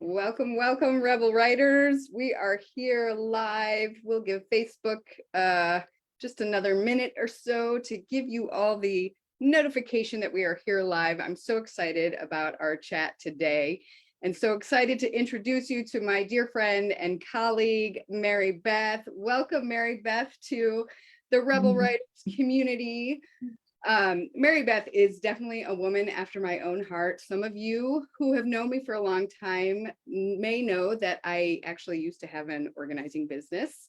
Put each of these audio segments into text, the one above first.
Welcome, welcome, Rebel Writers. We are here live. We'll give Facebook just another minute or so to give you all the notification that we are here live. I'm so excited about our chat today and so excited to introduce you to my dear friend and colleague, Marybeth. Welcome, Marybeth, to the Rebel Writers community. Marybeth is definitely a woman after my own heart. Some of you who have known me for a long time may know that I actually used to have an organizing business.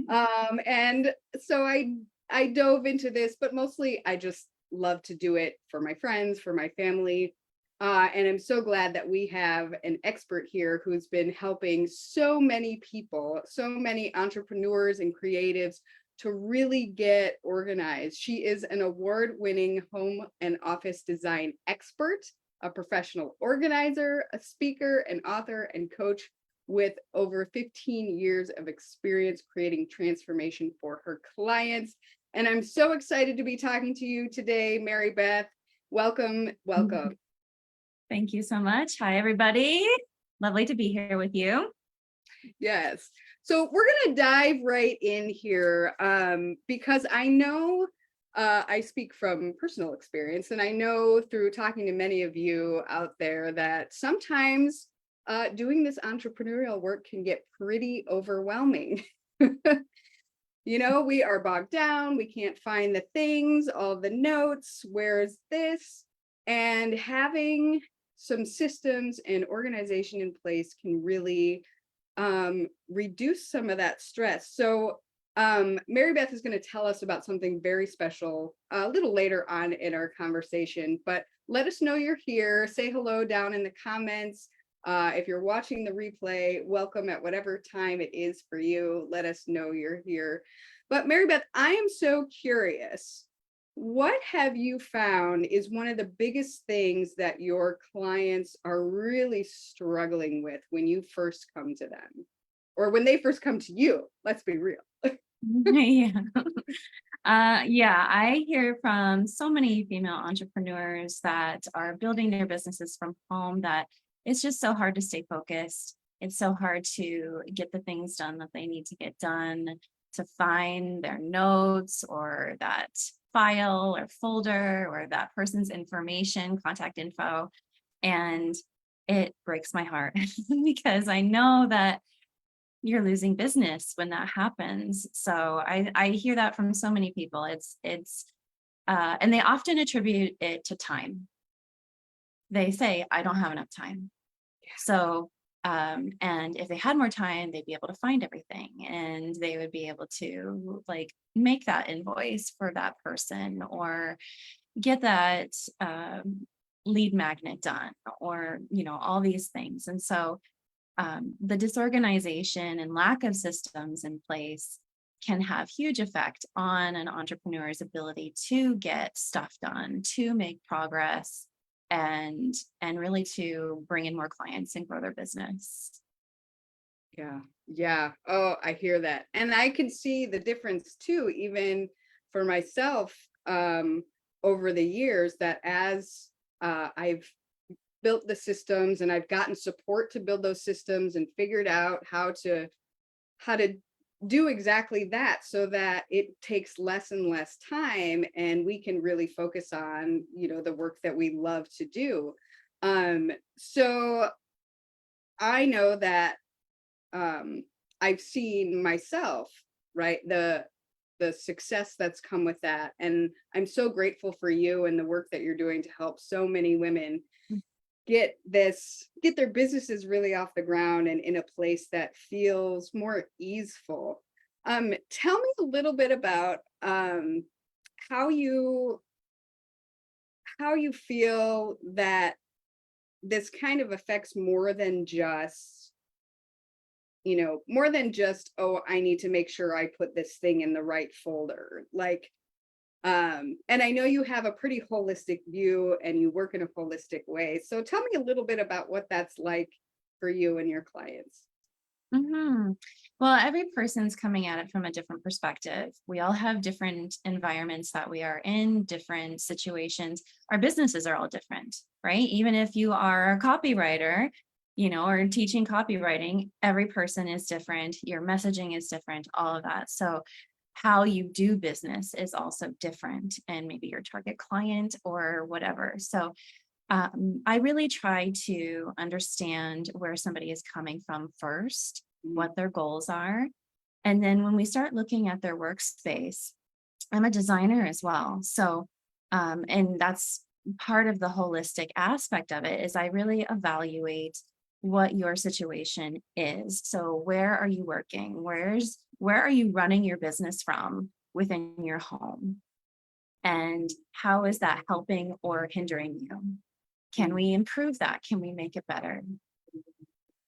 And so I dove into this, but mostly I just love to do it for my friends, for my family. And I'm so glad that we have an expert here who's been helping so many people, so many entrepreneurs and creatives to really get organized. She is an award-winning home and office design expert, a professional organizer, a speaker, an author, and coach with over 15 years of experience creating transformation for her clients. And I'm so excited to be talking to you today, Marybeth. Welcome, welcome. Thank you so much. Hi, everybody. Lovely to be here with you. Yes. So we're going to dive right in here because I know I speak from personal experience, and I know through talking to many of you out there that sometimes doing this entrepreneurial work can get pretty overwhelming. You know, we are bogged down. We can't find the things, all the notes. Where's this? And having some systems and organization in place can really reduce some of that stress. So Marybeth is going to tell us about something very special a little later on in our conversation, but let us know you're here. Say hello down in the comments. If you're watching the replay, welcome at whatever time it is for you. Let us know you're here. But Marybeth, I am so curious. What have you found is one of the biggest things that your clients are really struggling with when you first come to them, or when they first come to you? Let's be real. Yeah. I hear from so many female entrepreneurs that are building their businesses from home that it's just so hard to stay focused. It's so hard to get the things done that they need to get done, to find their notes or that file or folder or that person's information, contact info. And it breaks my heart because I know that you're losing business when that happens. So I hear that from so many people. And they often attribute it to time. They say, I don't have enough time. So, and if they had more time, they'd be able to find everything and they would be able to like make that invoice for that person or get that lead magnet done or, all these things. And so the disorganization and lack of systems in place can have huge effect on an entrepreneur's ability to get stuff done, to make progress, and really to bring in more clients and grow their business. Yeah. Oh, I hear that. And I can see the difference too, even for myself over the years, that as I've built the systems and I've gotten support to build those systems and figured out how to do exactly that so that it takes less and less time and we can really focus on, the work that we love to do. So I know that I've seen myself, right, the success that's come with that. And I'm so grateful for you and the work that you're doing to help so many women get their businesses really off the ground and in a place that feels more easeful. Tell me a little bit about how you feel that this kind of affects more than just, oh, I need to make sure I put this thing in the right folder. Like, and I know you have a pretty holistic view and you work in a holistic way. So tell me a little bit about what that's like for you and your clients. Well, every person's coming at it from a different perspective. We all have different environments that we are in, different situations. Our businesses are all different, right? Even if you are a copywriter, or teaching copywriting, every person is different. Your messaging is different, all of that. So how you do business is also different, and maybe your target client or whatever. So I really try to understand where somebody is coming from first, what their goals are. And then when we start looking at their workspace, I'm a designer as well. So, and that's part of the holistic aspect of it is I really evaluate what your situation is. So where are you working? Where are you running your business from within your home? And how is that helping or hindering you? Can we improve that? Can we make it better?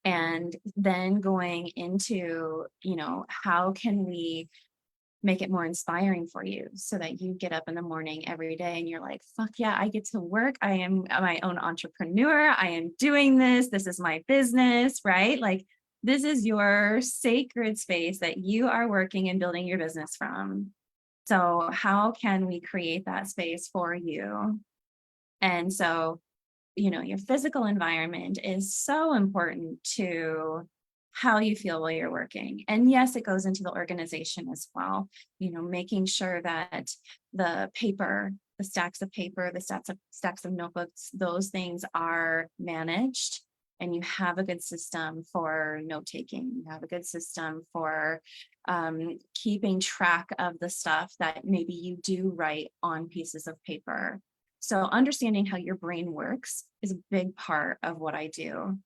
And then going into, how can we make it more inspiring for you so that you get up in the morning every day and you're like, fuck yeah, I get to work. I am my own entrepreneur. I am doing this. This is my business, right? Like, this is your sacred space that you are working and building your business from. So how can we create that space for you? And so, your physical environment is so important to how you feel while you're working. And yes, it goes into the organization as well, making sure that the paper, the stacks of paper, the stacks of notebooks, those things are managed, and you have a good system for note taking. You have a good system for keeping track of the stuff that maybe you do write on pieces of paper. So understanding how your brain works is a big part of what I do,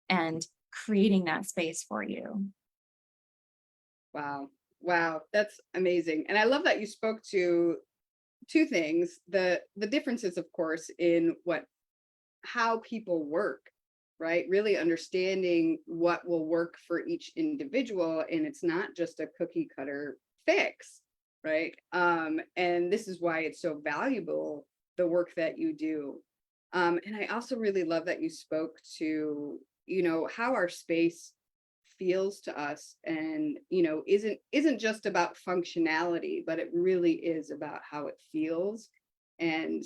and creating that space for you. Wow. Wow. That's amazing. And I love that you spoke to two things, the differences, of course, in how people work, right? Really understanding what will work for each individual. And it's not just a cookie cutter fix, right? And this is why it's so valuable, the work that you do. And I also really love that you spoke to, how our space feels to us, and isn't just about functionality, but it really is about how it feels. And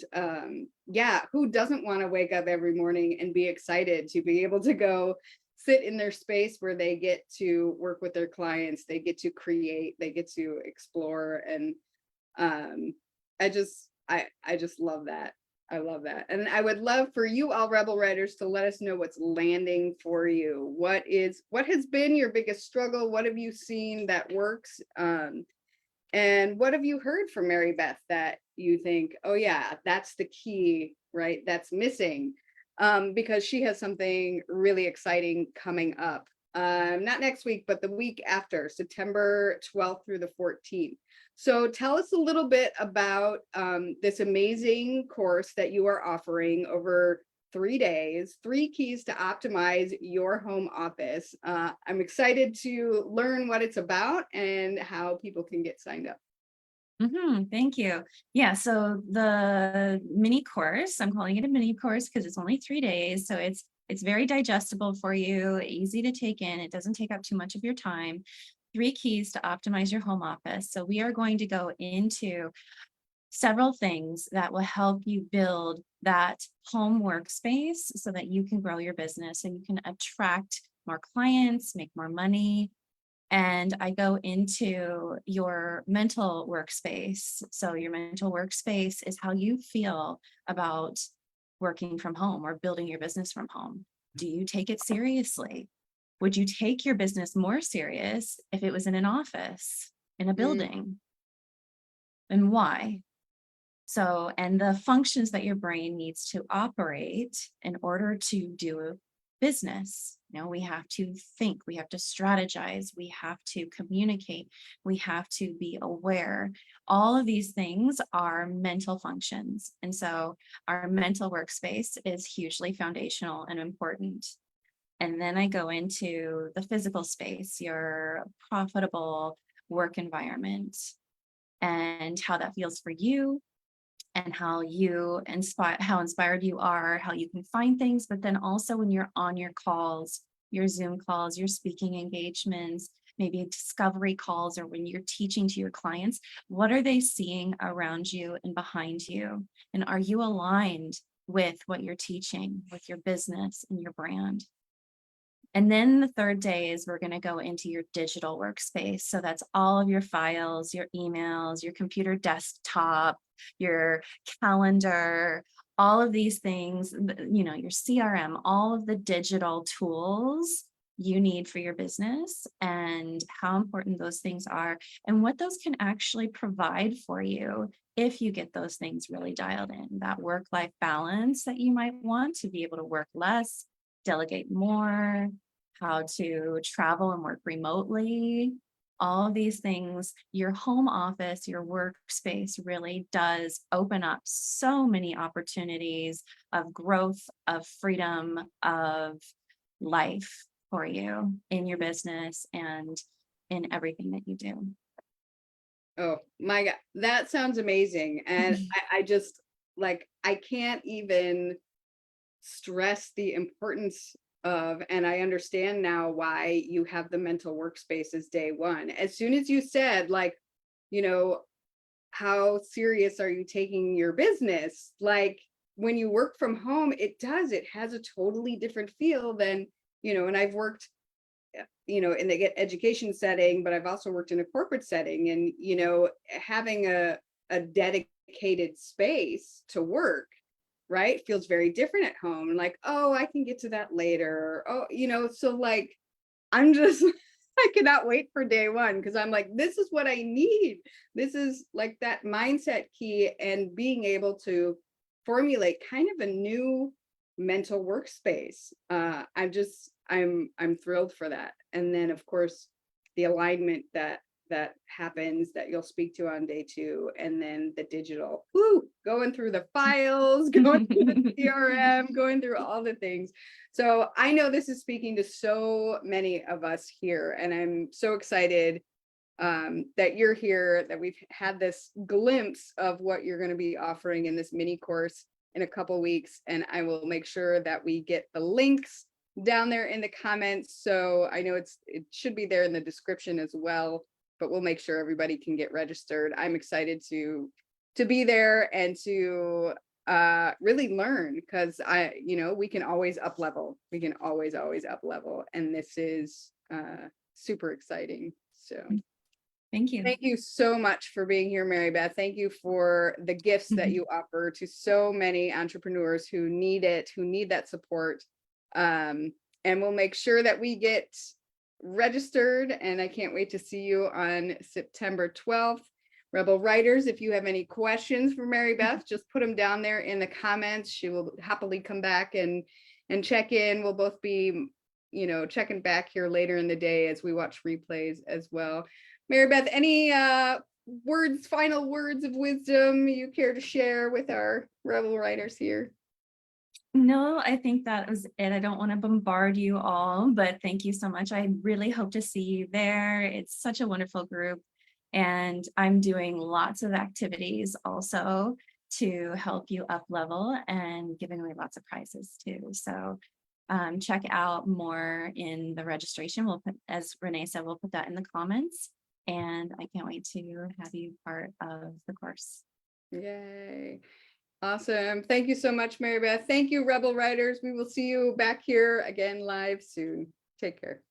yeah, who doesn't want to wake up every morning and be excited to be able to go sit in their space where they get to work with their clients, they get to create, they get to explore. And I just love that. I love that. And I would love for you all Rebel Writers to let us know what's landing for you. What has been your biggest struggle? What have you seen that works? And what have you heard from Marybeth that you think, oh yeah, that's the key, right? That's missing. Because she has something really exciting coming up. Not next week, but the week after, September 12th through the 14th. So tell us a little bit about this amazing course that you are offering over 3 days, 3 keys to optimize your home office. I'm excited to learn what it's about and how people can get signed up. Thank you. Yeah, so the mini course, I'm calling it a mini course because it's only 3 days. So it's very digestible for you, easy to take in. It doesn't take up too much of your time. 3 keys to optimize your home office. So we are going to go into several things that will help you build that home workspace so that you can grow your business and you can attract more clients, make more money. And I go into your mental workspace. So your mental workspace is how you feel about working from home or building your business from home. Do you take it seriously? Would you take your business more serious if it was in an office, in a building? And why? So, and the functions that your brain needs to operate in order to do business. We have to think, we have to strategize, we have to communicate, we have to be aware. All of these things are mental functions. And so our mental workspace is hugely foundational and important. And then I go into the physical space, your profitable work environment, and how that feels for you, and how inspired you are, how you can find things, but then also when you're on your calls, your Zoom calls, your speaking engagements, maybe discovery calls, or when you're teaching to your clients, what are they seeing around you and behind you? And are you aligned with what you're teaching, with your business and your brand? And then the third day is we're going to go into your digital workspace. So that's all of your files, your emails, your computer desktop, your calendar, all of these things, your CRM, all of the digital tools you need for your business, and how important those things are and what those can actually provide for you if you get those things really dialed in. That work-life balance that you might want to be able to work less, delegate more, how to travel and work remotely, all of these things. Your home office, your workspace really does open up so many opportunities of growth, of freedom, of life for you in your business and in everything that you do. Oh my God, that sounds amazing. And I just like, I can't even stress the importance of, and I understand now why you have the mental workspace as day one. As soon as you said, like, you know, how serious are you taking your business? Like when you work from home, it has a totally different feel than, and I've worked, in the education setting, but I've also worked in a corporate setting, and, having a dedicated space to work, right, feels very different at home. And like, oh, I can get to that later. Oh, so like, I'm just, I cannot wait for day one, because I'm like, this is what I need. This is like that mindset key, and being able to formulate kind of a new mental workspace. I'm thrilled for that. And then of course the alignment that happens, that you'll speak to on day two, and then the digital, going through the files, going through the CRM, going through all the things. So I know this is speaking to so many of us here, and I'm so excited that you're here, that we've had this glimpse of what you're going to be offering in this mini course in a couple weeks. And I will make sure that we get the links down there in the comments. So I know it should be there in the description as well, but we'll make sure everybody can get registered. I'm excited to be there and to really learn, because we can always up level. We can always up level. And this is super exciting. So Thank you. thank you so much for being here, Marybeth. Thank you for the gifts that you offer to so many entrepreneurs who need it, who need that support. And we'll make sure that we get registered, and I can't wait to see you on September 12th. Rebel Writers, if you have any questions for Marybeth, just put them down there in the comments. She will happily come back and check in. We'll both be, checking back here later in the day as we watch replays as well. Marybeth, any final words of wisdom you care to share with our Rebel Writers here? No, I think that was it. I don't want to bombard you all, but thank you so much. I really hope to see you there. It's such a wonderful group, and I'm doing lots of activities also to help you up level, and giving away lots of prizes too. So check out more in the registration. We'll put, as Renee said, we'll put that in the comments, and I can't wait to have you part of the course. Yay. Awesome. Thank you so much, Marybeth. Thank you, Rebel Writers. We will see you back here again live soon. Take care.